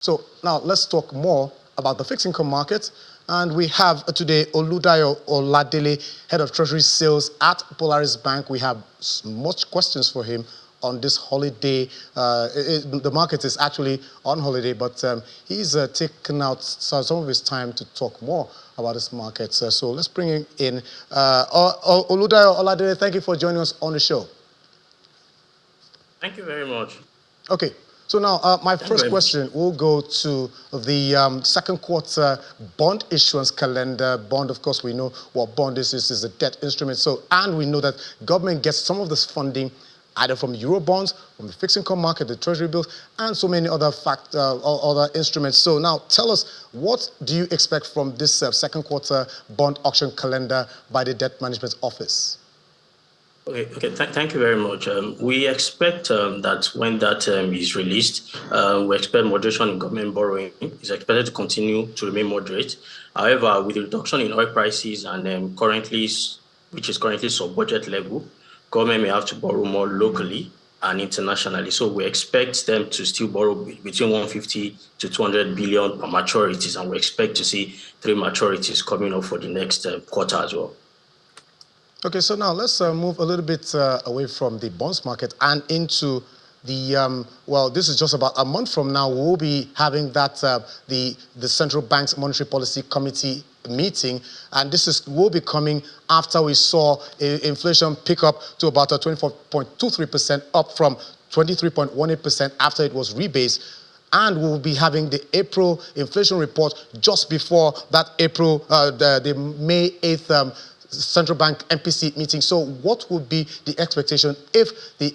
So now let's talk more about the fixed income market. And we have today Oludayo Oladele, Head of Treasury Sales at Polaris Bank. We have much questions for him on this holiday. The market is actually on holiday, but he's taken out some of his time to talk more about this market. So let's bring him in. Oludayo Oladele, thank you for joining us on the show. Thank you very much. Okay. So now, my first question will go to the second quarter bond issuance calendar. Bond, of course, we know what bond is a debt instrument. So, and we know that government gets some of this funding either from Euro bonds, from the fixed income market, the treasury bills, and so many other other instruments. So now, tell us, what do you expect from this second quarter bond auction calendar by the Debt Management Office? Okay. Thank you very much. We expect that when that is released, we expect moderation in government borrowing is expected to continue to remain moderate. However, with the reduction in oil prices and which is currently sub-budget level, government may have to borrow more locally and internationally. So we expect them to still borrow between 150 to 200 billion per maturities, and we expect to see 3 maturities coming up for the next quarter as well. Okay, so now let's move a little bit away from the bonds market and into the, well, this is just about a month from now. We'll be having that, the Central Bank's Monetary Policy Committee meeting, and will be coming after we saw inflation pick up to about 24.23%, up from 23.18% after it was rebased. And we'll be having the April inflation report just before that the May 8th Central Bank MPC meeting. So what would be the expectation if the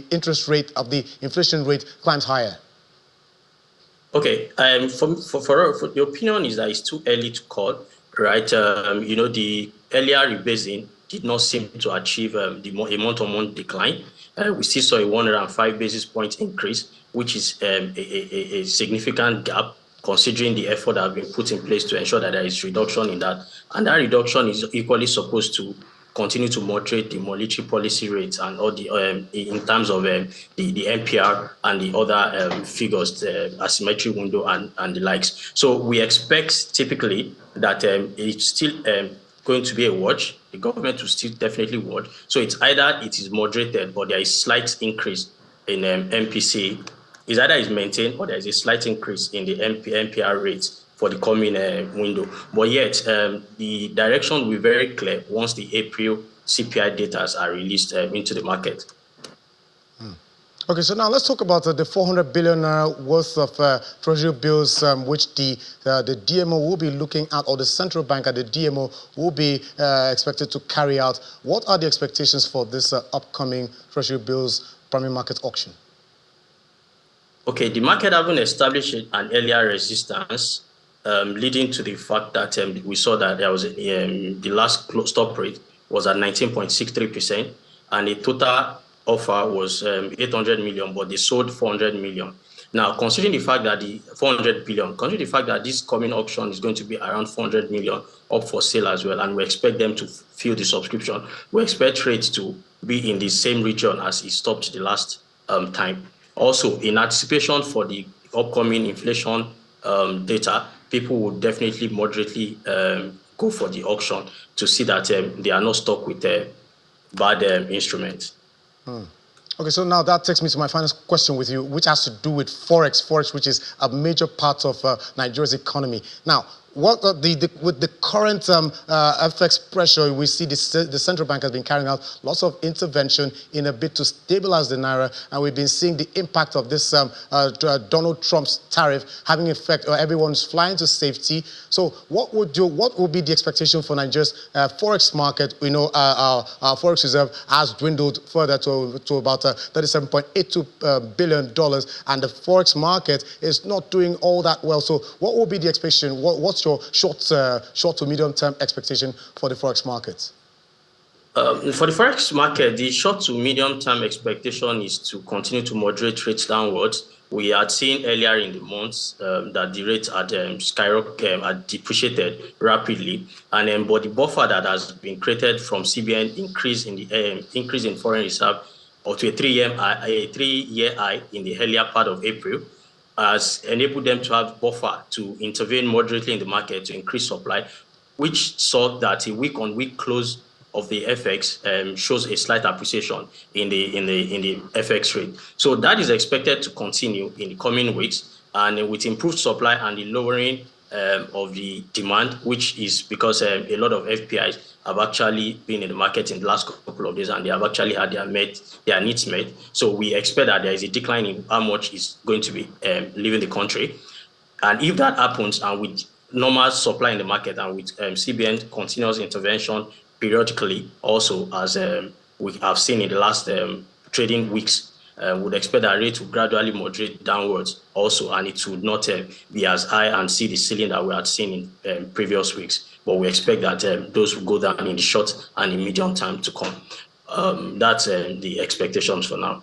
interest rate of the inflation rate climbs higher? Okay, for the opinion is that it's too early to call, right? The earlier rebasing did not seem to achieve a month-on-month decline. We still saw a 105 basis point increase, which is a significant gap, considering the effort that have been put in place to ensure that there is reduction in that. And that reduction is equally supposed to continue to moderate the monetary policy rates and all the in terms of the NPR and the other figures, the asymmetry window and the likes. So we expect typically that it's still going to be a watch. The government will still definitely watch. So it's either it is moderated or there is slight increase in MPC. Is either is maintained or there is a slight increase in the NPR rates for the coming window. But yet, the direction will be very clear once the April CPI data are released into the market. Okay, so now let's talk about the 400 billion worth of treasury bills, which the DMO will be looking at, or the central bank and the DMO will be expected to carry out. What are the expectations for this upcoming treasury bills primary market auction? Okay, the market haven't established an earlier resistance, leading to the fact that we saw that there was the last stop rate was at 19.63%, and the total offer was 800 million, but they sold 400 million. Now, considering the fact that the 400 billion, considering the fact that this coming auction is going to be around 400 million up for sale as well, and we expect them to fill the subscription, we expect rates to be in the same region as it stopped the last time. Also, in anticipation for the upcoming inflation data, people would definitely moderately go for the auction to see that they are not stuck with bad instruments. Okay, so now that takes me to my final question with you, which has to do with Forex, which is a major part of Nigeria's economy. Now, what with the current FX pressure, we see the central bank has been carrying out lots of intervention in a bid to stabilize the naira, and we've been seeing the impact of this Donald Trump's tariff having effect. Everyone's flying to safety. So, what would be the expectation for Nigeria's Forex market? We know our Forex reserve has dwindled further to about $37.82 billion, and the Forex market is not doing all that well. So, what will be the expectation? What's your short to medium term expectation for the Forex market? For the Forex market, the short to medium term expectation is to continue to moderate rates downwards. We had seen earlier in the months that the rates had skyrocketed, had depreciated rapidly, and but the buffer that has been created from CBN increase in foreign reserve up to a three-year high in the earlier part of April has enabled them to have buffer to intervene moderately in the market to increase supply, which saw that a week-on-week close of the FX shows a slight appreciation in the FX rate. So that is expected to continue in the coming weeks, and with improved supply and the lowering of the demand, which is because a lot of FPIs have actually been in the market in the last couple of days, and they have actually had their needs met. So we expect that there is a decline in how much is going to be leaving the country. And if that happens, and with normal supply in the market and with CBN continuous intervention periodically, also as we have seen in the last trading weeks, would expect that rate to gradually moderate downwards also, and it would not be as high and see the ceiling that we had seen in previous weeks. But we expect that those will go down in the short and the medium time to come. That's the expectations for now.